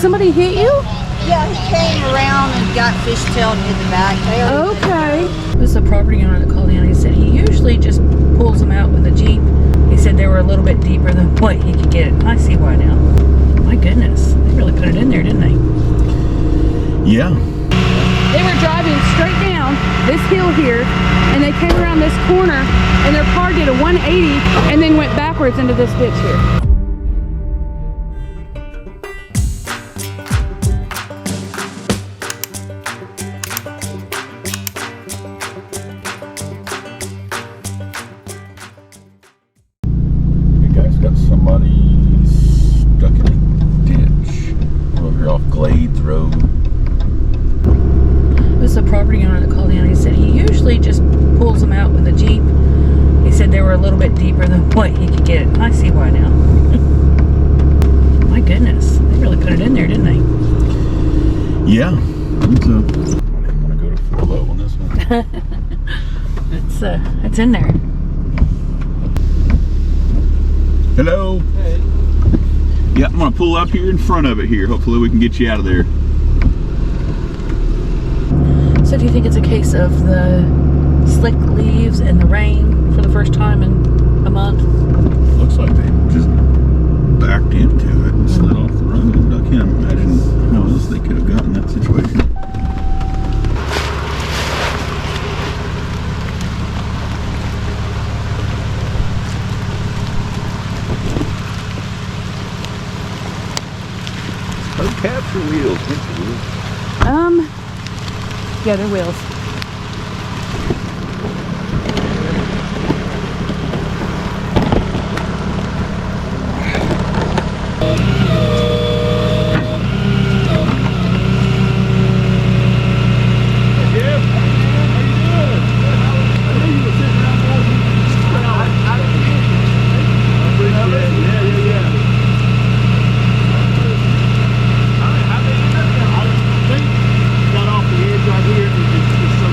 somebody hit you? Yeah, he came around and got fishtailed in the back. Okay. This is a property owner that called in. He said he usually just pulls them out with a Jeep. He said they were a little bit deeper than what he could get. I see why now. My goodness, they really put it in there, didn't they? Yeah. They were driving straight down this hill here, and they came around this corner, and their car did a 180 and then went backwards into this ditch here. You guys got somebody stuck in a ditch over here off Glades Road. This is a property owner that called in. He said he usually just pulls them out with a Jeep. He said they were a little bit deeper than what he could get. I see why now. My goodness, they really put it in there, didn't they? Yeah. I didn't want to go to 4 low on this one. It's in there. Hello. Hey. Yeah, I'm gonna pull up here in front of it here. Hopefully we can get you out of there. So do you think it's a case of the slick leaves and the rain for the first time in a month? Looks like they just backed into it and slid off the road. I can't imagine how else they could have gotten that situation. Hubcaps or wheels? Yeah, they're wheels. Got off the edge right here and just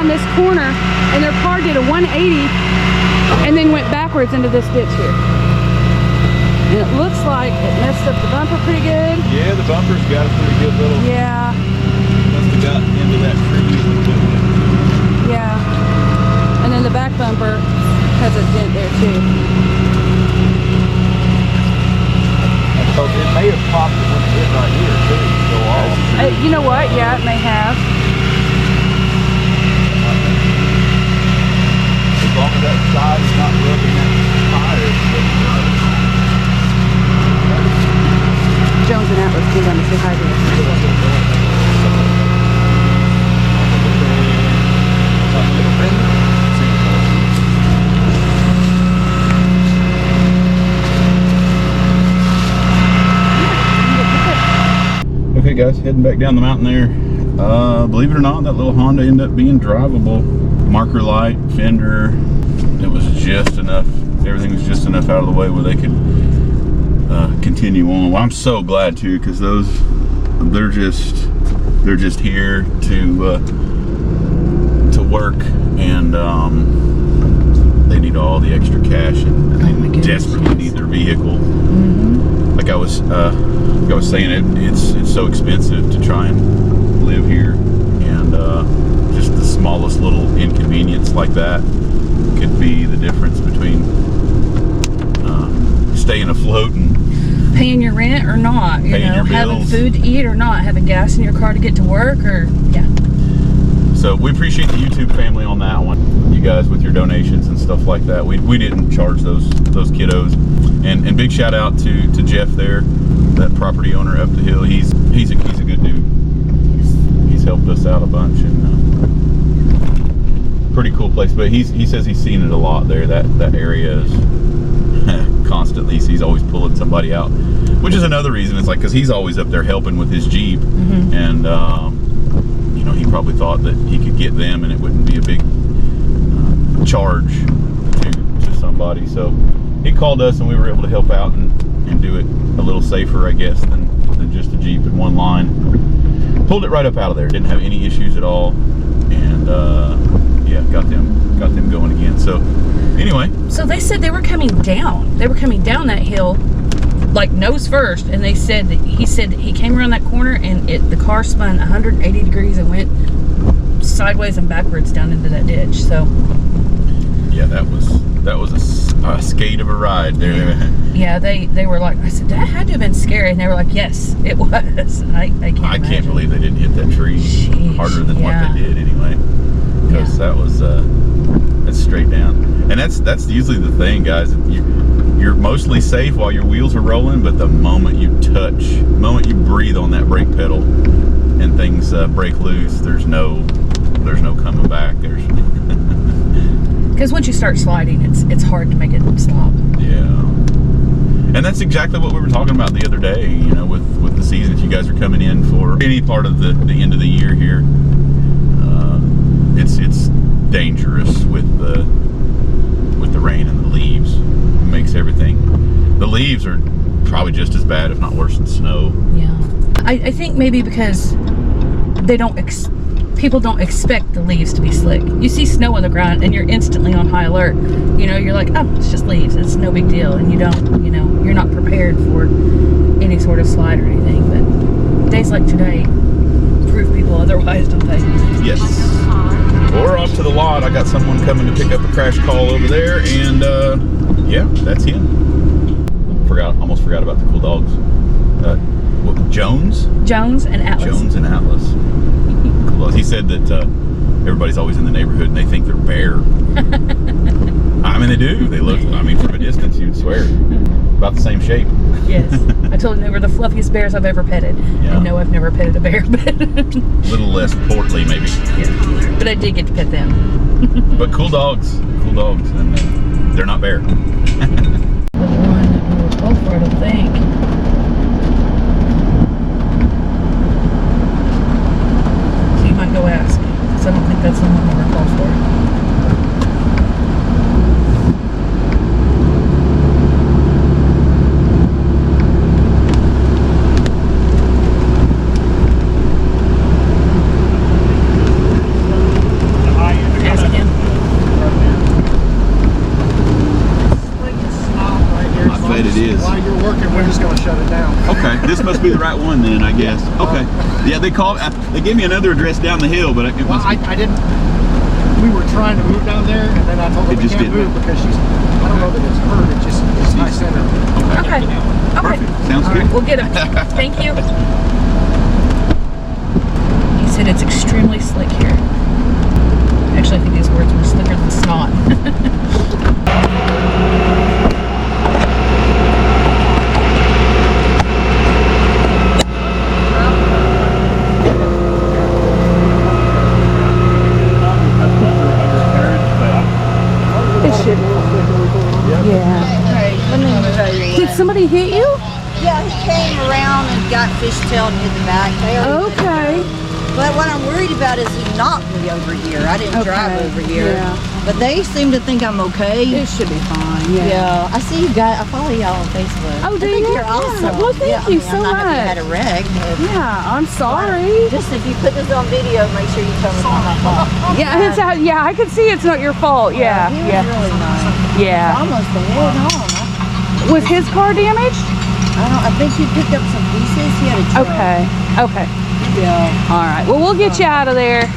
around this corner, and their car did a 180 and then went backwards into this ditch here. And it looks like it messed up the bumper pretty good. Yeah, the bumper's got a pretty good little... Yeah. Must have got into that tree. Yeah. And then the back bumper has a dent there too. So it may have popped when it hit right here too. Go off. You know what? Yeah, it may have. As long as that side is not rubbing that tire. Jones and Atlas came down to say hi to us. Okay guys, heading back down the mountain there. Believe it or not, that little Honda ended up being drivable. Marker light, fender, it was just enough, everything was just enough out of the way where they could continue on. Well, I'm so glad too, because those, they're just here to work, and they need all the extra cash, and they desperately need their vehicle. Like I was saying, it's so expensive to try and live here, and just the smallest little inconvenience like that could be the difference between staying afloat and paying your rent or not, you know, having food to eat or not, having gas in your car to get to work, or yeah. So we appreciate the YouTube family on that one. You guys with your donations and stuff like that. We didn't charge those kiddos. And big shout out to Jeff there, that property owner up the hill. He's a good dude. He's helped us out a bunch, and pretty cool place. But he says he's seen it a lot there. That area is constantly. He's always pulling somebody out, which is another reason. It's like because he's always up there helping with his Jeep, and you know, he probably thought that he could get them and it wouldn't be a big charge to somebody. So he called us and we were able to help out and do it a little safer, I guess, than just a Jeep in one line. Pulled it right up out of there. Didn't have any issues at all, and yeah, got them going again. So anyway, so they said they were coming down. They were coming down that hill, like nose first, and they said that he came around that corner and the car spun 180 degrees and went sideways and backwards down into that ditch. So yeah, that was a skate of a ride there. Yeah, they were like, I said, that had to have been scary, and they were like, yes, it was. I can't believe they didn't hit that tree. Sheesh, harder than what they did anyway, because that was that's straight down. And that's usually the thing, guys. You're mostly safe while your wheels are rolling, but the moment you breathe on that brake pedal and things break loose, there's no coming back. Because once you start sliding, it's hard to make it stop. Yeah. And that's exactly what we were talking about the other day, you know, with the season. If you guys are coming in for any part of the end of the year here, it's dangerous with the rain and the leaves. It makes everything. The leaves are probably just as bad, if not worse, than snow. Yeah. I think maybe because people don't expect the leaves to be slick. You see snow on the ground and you're instantly on high alert. You know, you're like, oh, it's just leaves. It's no big deal. And you're not prepared for any sort of slide or anything. But days like today prove people otherwise, don't they? Yes. We're off to the lot. I got someone coming to pick up a crash call over there, and yeah, that's him. Almost forgot about the cool dogs. Jones and Atlas. Jones and Atlas. Well, he said that everybody's always in the neighborhood and they think they're bear. I mean, they do. They look, I mean, from a distance, you'd swear. About the same shape. Yes. I told him they were the fluffiest bears I've ever petted. Yeah. And no, I've never petted a bear. But a little less portly, maybe. Yeah. But I did get to pet them. But cool dogs, and they're not bear. The one that we were both for, I don't think. So you might go ask. Because I don't think that's the one we were called for. The high must be the right one then, I guess. Okay. Yeah, they called. They gave me another address down the hill, but it must. I didn't. We were trying to move down there, and then I told her we can't move because she's. I don't know that it's her. It's my center. Okay. Perfect. Sounds good. We'll get him. Thank you. He said it's extremely slick here. Actually, I think these words were slicker than snot. It should. Yeah. Hey, let me tell you. Did somebody hit you? Yeah, he came around and got fishtailed and hit the back. Okay. But what I'm worried about is he knocked me over here. I didn't drive over here. Yeah. But they seem to think I'm okay. It should be fine. Yeah. I see you guys. I follow y'all on Facebook. Oh, do I think you? you're awesome. Well, thank you so I'm not happy you had much. a wreck. But Yeah, I'm sorry. just if you put this on video, make sure you tell me it's not my fault. Yeah, I can see it's not your fault. Yeah, He was really nice. yeah. Almost a head on. Was his car damaged? I think he picked up some pieces. He had a truck. Okay. Okay. Yeah. All right. Well, we'll get you out of there.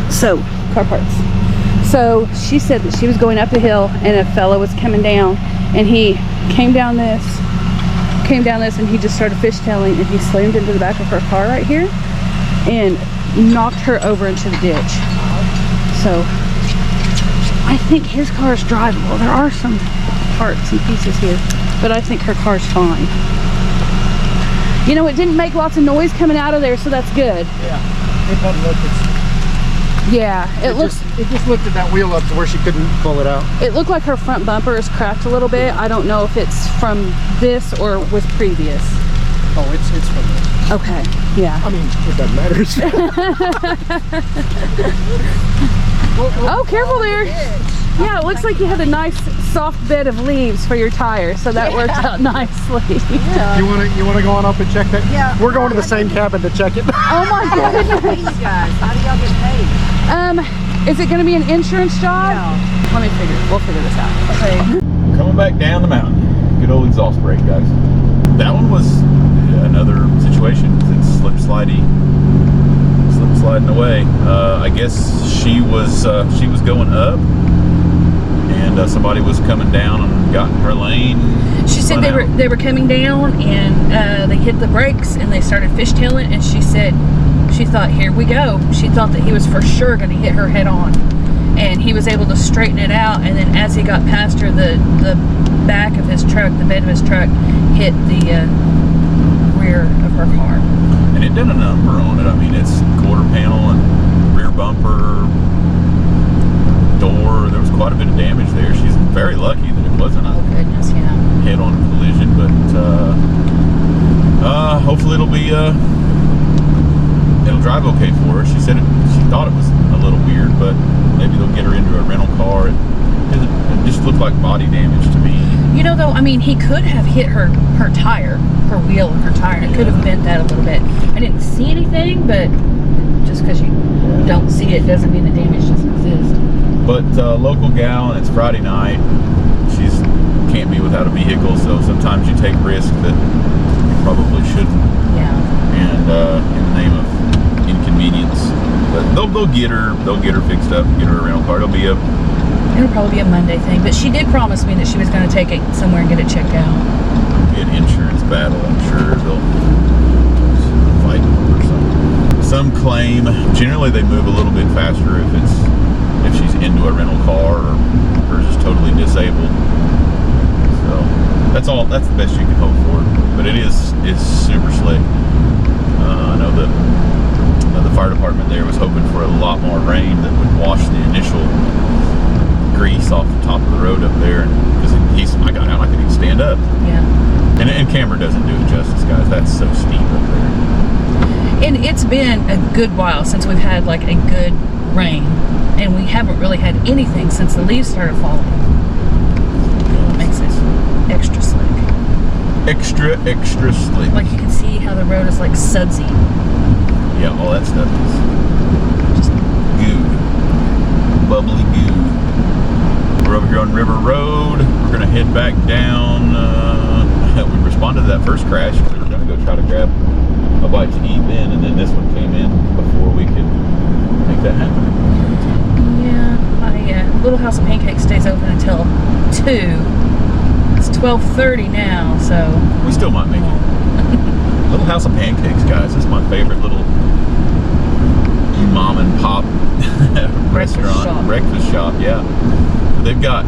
So, car parts. So she said that she was going up a hill and a fella was coming down, and he came down this and he just started fishtailing, and he slammed into the back of her car right here and knocked her over into the ditch. So I think his car is drivable. There are some parts and pieces here, but I think her car's fine. You know, it didn't make lots of noise coming out of there, so that's good. Yeah. It doesn't look. Yeah, it just lifted that wheel up to where she couldn't pull it out. It looked like her front bumper is cracked a little bit. I don't know if it's from this or was previous. Oh, it's from this. Okay, yeah. I mean, if that matters. Oh, careful there. Yeah, it looks like you had a nice soft bed of leaves for your tires, so that worked out nicely. Yeah. You wanna go on up and check that? Yeah. We're going to the same cabin to check it. Oh my goodness. Hey, you guys, how do y'all get paid? Is it going to be an insurance job? No. We'll figure this out. Okay. Coming back down the mountain. Good old exhaust brake, guys. That one was another situation. It's sliding away. I guess she was going up, and somebody was coming down and got in her lane. She said they were coming down, and they hit the brakes and they started fishtailing, and she said she thought, here we go. She thought that he was for sure going to hit her head on, and he was able to straighten it out, and then as he got past her, the back of his truck, the bed of his truck, hit the rear of her car. And it done a number on it. I mean, it's quarter panel and rear bumper, door. There was quite a bit of damage there. She's very lucky that it wasn't a head-on collision, but hopefully it'll drive okay for her. She said she thought it was a little weird, but maybe they'll get her into a rental car. It just looked like body damage to me. You know, though, I mean, he could have hit her tire, her wheel or her tire, and it could have bent that a little bit. I didn't see anything, but just because you don't see it doesn't mean the damage doesn't exist. But local gal, and it's Friday night. She's can't be without a vehicle, so sometimes you take risks that you probably shouldn't. Yeah. And in the name of inconvenience, but they'll get her fixed up, get her a rental car. It'll probably be a Monday thing, but she did promise me that she was going to take it somewhere and get it checked out. Be an insurance battle, I'm sure. They'll fight over some claim. Generally, they move a little bit faster if she's into a rental car or hers is totally disabled. So that's the best you can hope for. But it's super slick. I know that the fire department there was hoping for a lot more rain that would wash the initial grease off the top of the road up there, because I got out, I couldn't even stand up. Yeah. And camera doesn't do it justice, guys. That's so steep up there. And it's been a good while since we've had like a good rain, and we haven't really had anything since the leaves started falling. It makes it extra slick. Extra slick. Like you can see how the road is like sudsy. Yeah, all that stuff is just goo. Bubbly goo. We're over here on River Road. We're gonna head back down. We responded to that first crash. We were gonna go try to grab a bite to eat then this one came in before we could make that happen. Yeah, my Little House of Pancakes stays open until 2. It's 12:30 now, so we still might make it. Little House of Pancakes, guys. This is my favorite little mom and pop restaurant, breakfast shop. Yeah, they've got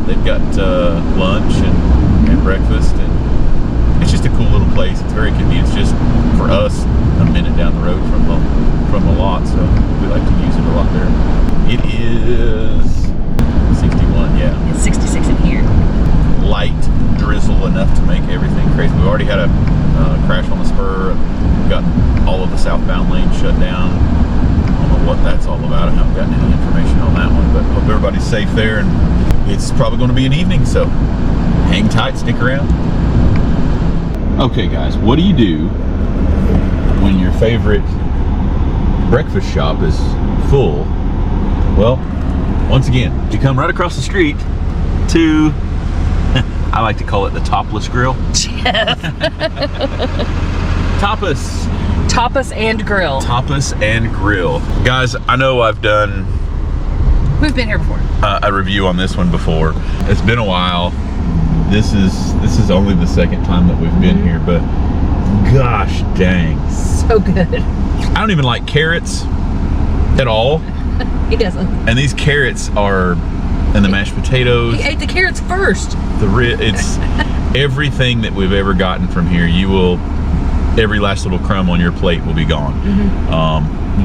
lunch and breakfast, and it's just a cool little place. It's very convenient. It's just for us a minute down the road from the lot, so we like to use it a lot there. It is 61. Yeah, it's 66 in here. Light drizzle enough to make everything crazy. We already had a crash on the spur. We've got all of the southbound lanes shut down. I don't know what that's all about. I haven't gotten any information on that one, but hope everybody's safe there, and it's probably going to be an evening, so hang tight, stick around. Okay guys, what do you do when your favorite breakfast shop is full? Well, once again, you come right across the street to I like to call it the Topless Grill. Tapas and Grill. Tapas and Grill. Guys, I know we've been here before. A review on this one before. It's been a while. This is only the second time that we've been here, but gosh dang. So good. I don't even like carrots at all. He doesn't. And these carrots are, and the mashed potatoes. He ate the carrots first. It's everything that we've ever gotten from here. Every last little crumb on your plate will be gone.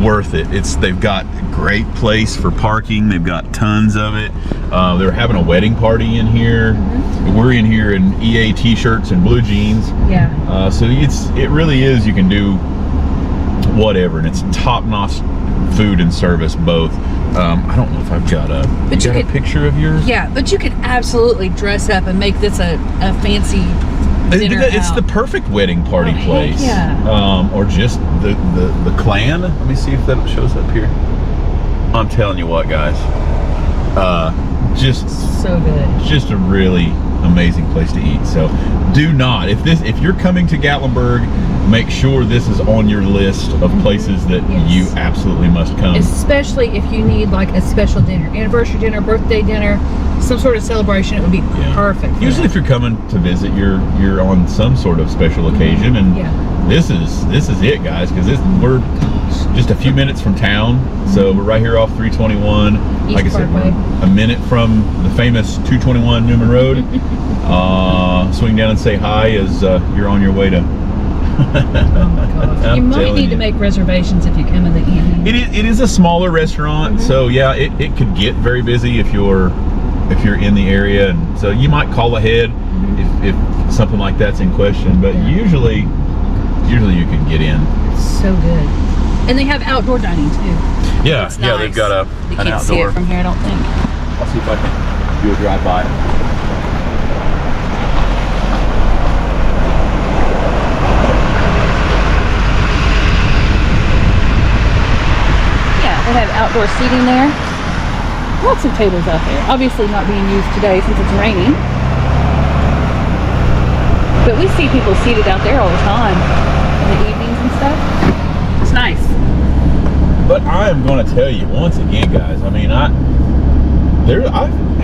Worth it. They've got a great place for parking. They've got tons of it. They're having a wedding party in here. We're in here in EA t-shirts and blue jeans. Yeah. So it really is. You can do whatever, and it's top-notch food and service both. I don't know if I've got a picture of yours. Yeah, but you could absolutely dress up and make this a fancy dinner It's the perfect wedding party place. Yeah. Or just the clan. Let me see if that shows up here. I'm telling you what, guys. Just so good. Just a really amazing place to eat. So do not, if you're coming to Gatlinburg, make sure this is on your list of places that you absolutely must come. Especially if you need like a special dinner, anniversary dinner, birthday dinner, some sort of celebration, it would be perfect. Usually if you're coming to visit, you're on some sort of special occasion, and this is it, guys, because we're just a few minutes from town. So we're right here off 321. Like I said, we're a minute from the famous 221 Newman Road. Swing down and say hi as you're on your way to. You might need to make reservations if you come in the evening. It is a smaller restaurant, so yeah, it could get very busy if you're in the area, and so you might call ahead if something like that's in question. But usually you can get in. So good. And they have outdoor dining too. Yeah, yeah, they've got an outdoor. You can't see it from here, I don't think. I'll see if I can do a drive-by. outdoor seating there. Lots of tables out there. Obviously not being used today since it's raining. But we see people seated out there all the time in the evenings and stuff. It's nice. But I am going to tell you once again, guys. I mean, I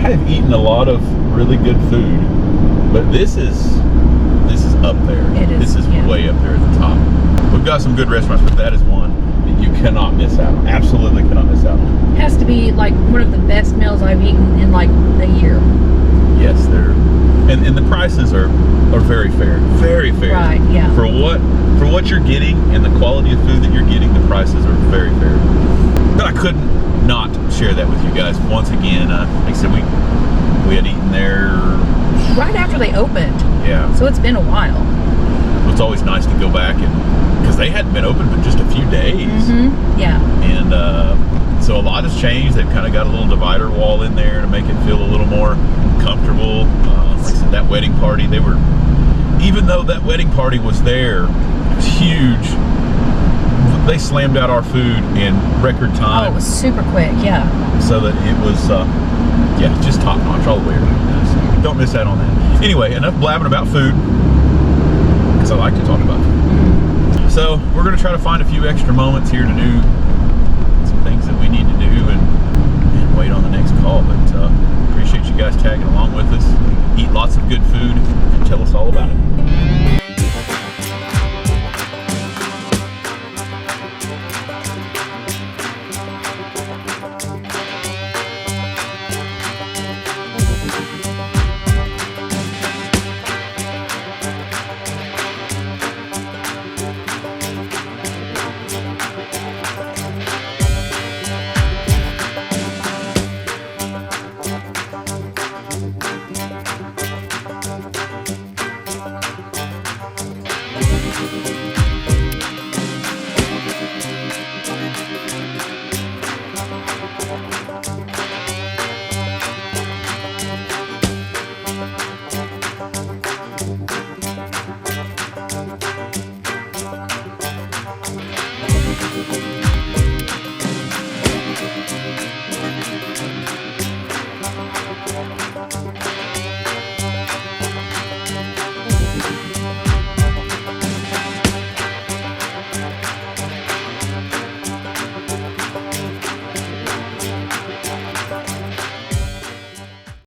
have eaten a lot of really good food, but this is up there. It is. This is way up there at the top. We've got some good restaurants, but that is one that you cannot miss out on. Absolutely cannot miss out on. Has to be like one of the best meals I've eaten in like a year. Yes, they're and the prices are very fair. Very fair. Right, yeah. For what you're getting and the quality of food that you're getting, the prices are very fair. But I couldn't not share that with you guys once again. Like I said, we had eaten there right after they opened. Yeah. So it's been a while. It's always nice to go back and because they hadn't been open but just a few days. Mm-hmm. Yeah. And so a lot has changed. They've kind of got a little divider wall in there to make it feel a little more comfortable. Like I said, that wedding party, even though that wedding party was there, it was huge. They slammed out our food in record time. Oh, it was super quick, yeah. So that it was, just top notch all the way around. So don't miss out on that. Anyway, enough blabbing about food, because I like to talk about food. So we're going to try to find a few extra moments here to do some things that we need to do and wait on the next call. But appreciate you guys tagging along with us. Eat lots of good food and tell us all about it.